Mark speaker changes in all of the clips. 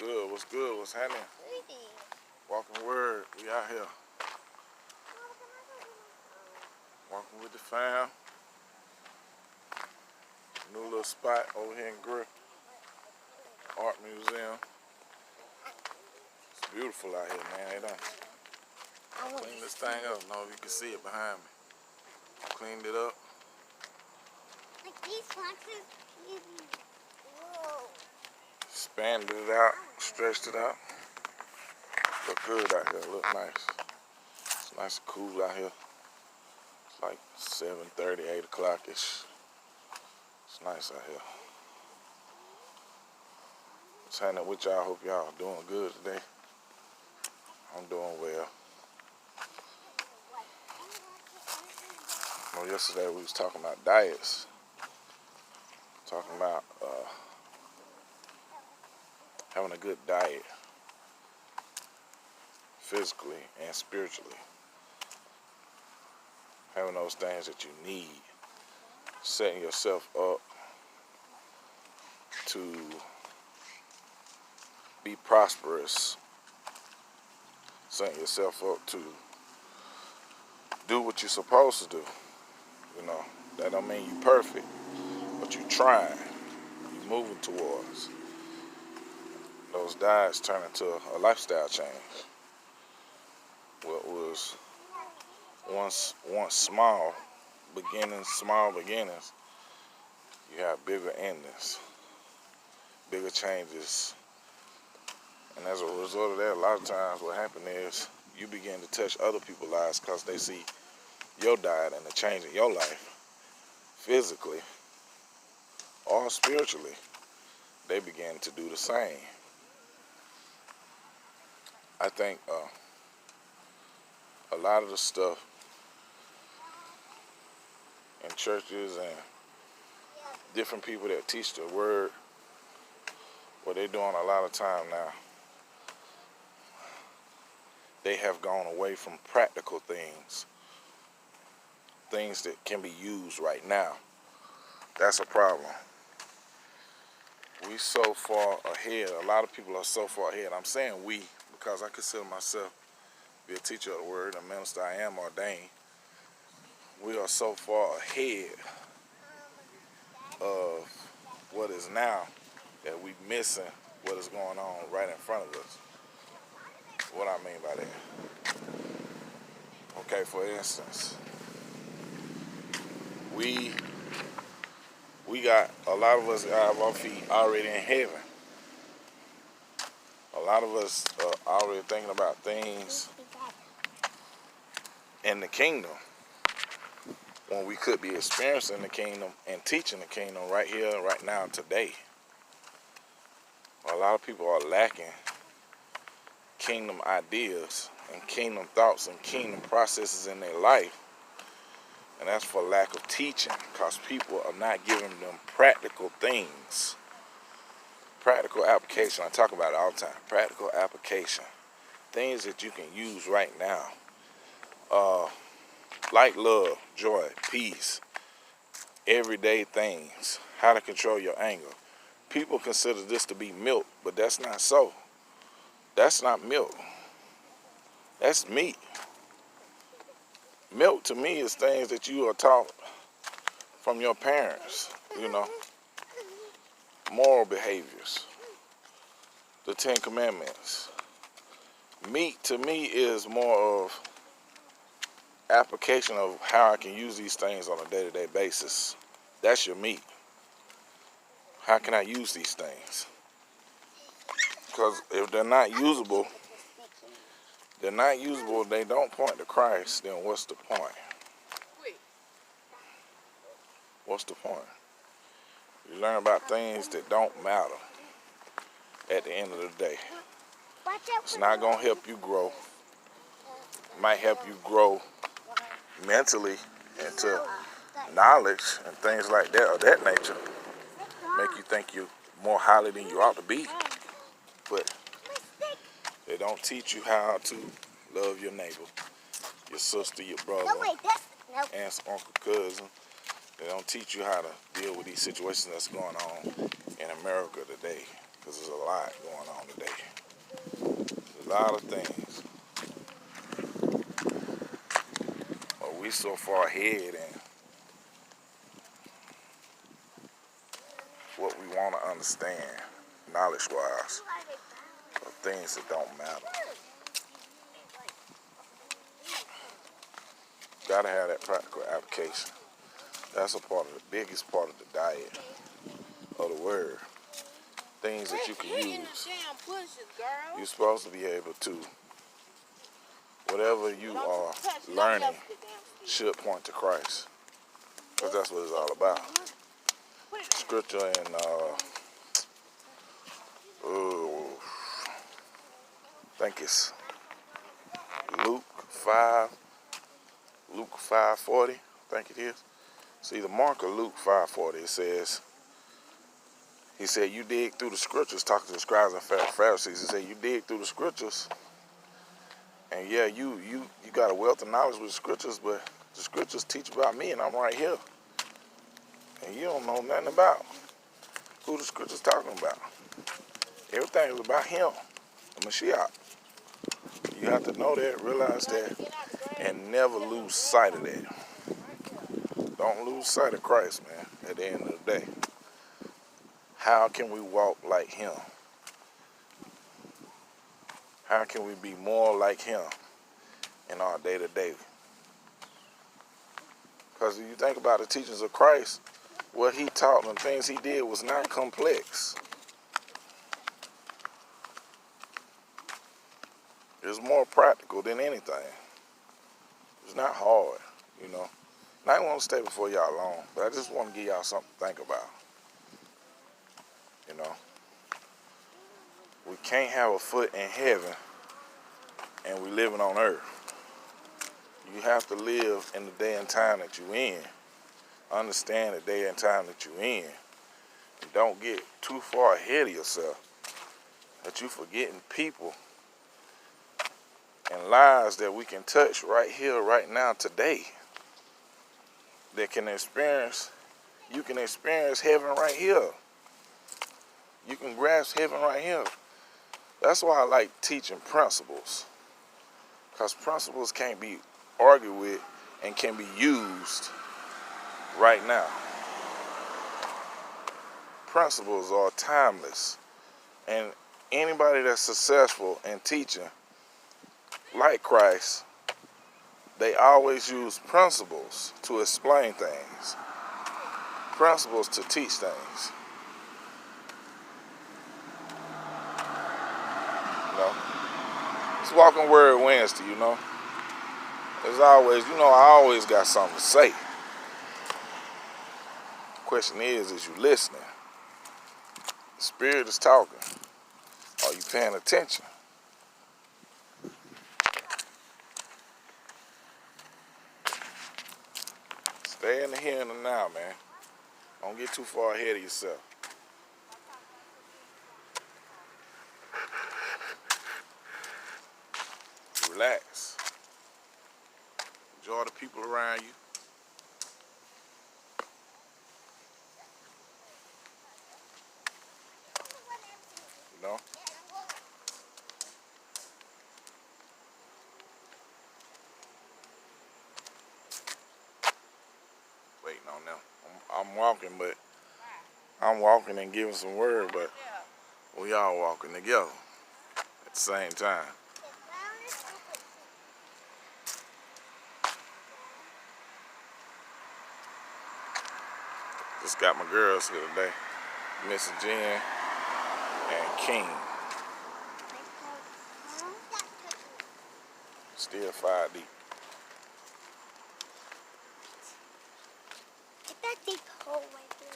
Speaker 1: good? What's good? What's happening? Walking word. We out here. Walking with the fam. New little spot over here in Griff. Art Museum. It's beautiful out here, man. They done cleaned this thing up. I don't know if you can see it behind me. Cleaned it up.
Speaker 2: Like these boxes. Whoa.
Speaker 1: Expanded it out. Stretched it out. Look good out here. Look nice. It's nice and cool out here. It's like 7:30, 8 o'clock-ish. It's nice out here. What's happening with y'all? Hope y'all doing good today. I'm doing well. Well, yesterday we was talking about diets. Talking about having a good diet, physically and spiritually. Having those things that you need. Setting yourself up to be prosperous. Setting yourself up to do what you're supposed to do. You know, that don't mean you're perfect, but you're trying. You're moving towards. Those diets turn into a lifestyle change. What was once small beginnings, you have bigger endings, bigger changes. And as a result of that, a lot of times what happens is you begin to touch other people's lives because they see your diet and the change in your life, physically or spiritually. They begin to do the same. I think a lot of the stuff in churches and different people that teach the word, what they're doing a lot of time now, they have gone away from practical things that can be used right now. That's a problem. We so far ahead. A lot of people are so far ahead. I'm saying we because I consider myself to be a teacher of the word, a minister. I am ordained. We are so far ahead of what is now that we're missing what is going on right in front of us. What I mean by that? Okay, for instance, we got a lot of us out of our feet already in heaven. A lot of us are already thinking about things in the kingdom when we could be experiencing the kingdom and teaching the kingdom right here, right now, today. A lot of people are lacking kingdom ideas and kingdom thoughts and kingdom processes in their life. And that's for lack of teaching, because people are not giving them practical things. Practical application, I talk about it all the time. Practical application. Things that you can use right now. Like love, joy, peace. Everyday things. How to control your anger. People consider this to be milk, but that's not so. That's not milk. That's meat. Milk to me is things that you are taught from your parents, you know. Moral behaviors. The 10 Commandments. Meat to me is more of application of how I can use these things on a day-to-day basis. That's your meat. How can I use these things? Because if they're not usable, they don't point to Christ, then what's the point? What's the point? You learn about things that don't matter at the end of the day. It's not going to help you grow. It might help you grow mentally into knowledge and things like that of that nature. Make you think you're more highly than you ought to be. But they don't teach you how to love your neighbor, your sister, your brother, aunts, uncle, cousin. They don't teach you how to deal with these situations that's going on in America today. Because there's a lot going on today. A lot of things. But we so far ahead in what we want to understand, knowledge-wise, of things that don't matter. Gotta have that practical application. That's a part of the biggest part of the diet of the word. Things that you can use. You're supposed to be able to, whatever you are learning should point to Christ. Because that's what it's all about. Scripture in I think it's Luke 5:40, I think it is. See, the Mark of Luke 5:40, it says, he said, you dig through the scriptures, talking to the scribes and Pharisees. He said, you dig through the scriptures, and yeah, you got a wealth of knowledge with the scriptures, but the scriptures teach about me, and I'm right here. And you don't know nothing about who the scriptures talking about. Everything is about him, the Mashiach. You have to know that, realize that, and never lose sight of that. Don't lose sight of Christ, man, at the end of the day. How can we walk like him? How can we be more like him in our day-to-day? Because if you think about the teachings of Christ, what he taught and the things he did was not complex. It was more practical than anything. It's not hard, you know. And I don't want to stay before y'all long, but I just want to give y'all something to think about. You know, we can't have a foot in heaven and we living on earth. You have to live in the day and time that you're in. Understand the day and time that you're in. And don't get too far ahead of yourself that you forgetting people and lives that we can touch right here, right now, today. That can experience, you can experience heaven right here. You can grasp heaven right here. That's why I like teaching principles. Because principles can't be argued with and can be used right now. Principles are timeless. And anybody that's successful in teaching, like Christ, they always use principles to explain things. Principles to teach things. You know? It's Walking Word Wednesday, you know. As always, you know, I always got something to say. The question is you listening? The Spirit is talking. Are you paying attention? Stay in the here and the now, man. Don't get too far ahead of yourself. Relax. Enjoy the people around you. You know? Waiting on them. I'm walking, but I'm walking and giving some word, but we all walking together at the same time. Just got my girls here today, Miss Jen and King. Still 5 deep.
Speaker 2: It's that deep hole right there.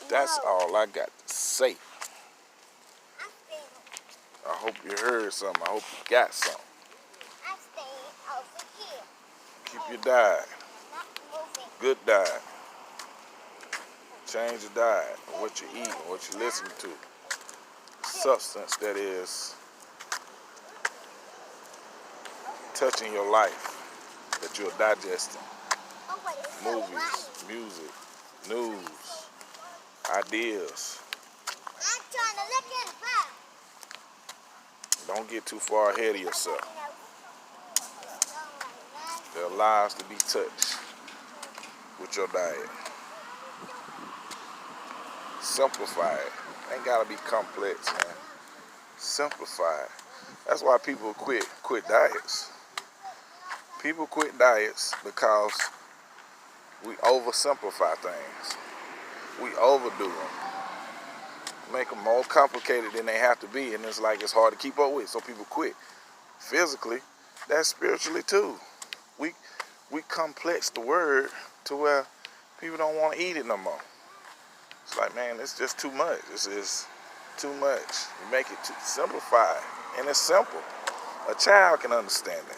Speaker 1: That's all I got to say. I hope you heard something. I hope you got something.
Speaker 2: I'm staying over here.
Speaker 1: Keep your diet.
Speaker 2: Not moving.
Speaker 1: Good diet. Change your diet, what you eat, and what you listen to. Substance that is touching your life that you're digesting.
Speaker 2: Oh, wait, it's so
Speaker 1: Movies,
Speaker 2: white.
Speaker 1: music, news, ideas.
Speaker 2: I'm trying to look at it back.
Speaker 1: Don't get too far ahead of yourself. There are lives to be touched with your diet. Simplify it. Ain't gotta be complex, man. Simplify it. That's why people quit diets. People quit diets because we oversimplify things. We overdo them. Make them more complicated than they have to be, and it's like it's hard to keep up with, so people quit. Physically, that's spiritually too. We complex the word to where people don't want to eat it no more. It's like, man, it's just too much. It's too much. You make it too simplified, and it's simple. A child can understand that.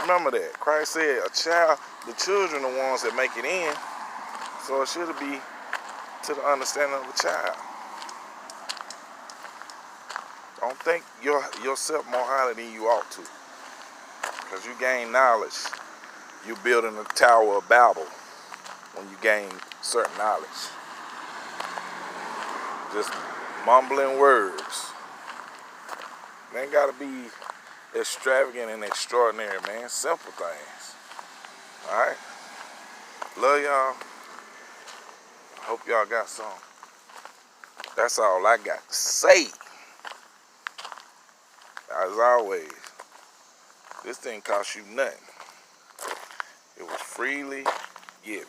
Speaker 1: Remember that. Christ said, the children are the ones that make it in, so it should be to the understanding of a child. Don't think yourself more highly than you ought to. Because you gain knowledge. You're building a Tower of Babel when you gain certain knowledge. Just mumbling words. It ain't got to be extravagant and extraordinary, man. Simple things. Alright? Love y'all. Hope y'all got some. That's all I got to say. As always, this didn't cost you nothing. It was freely given.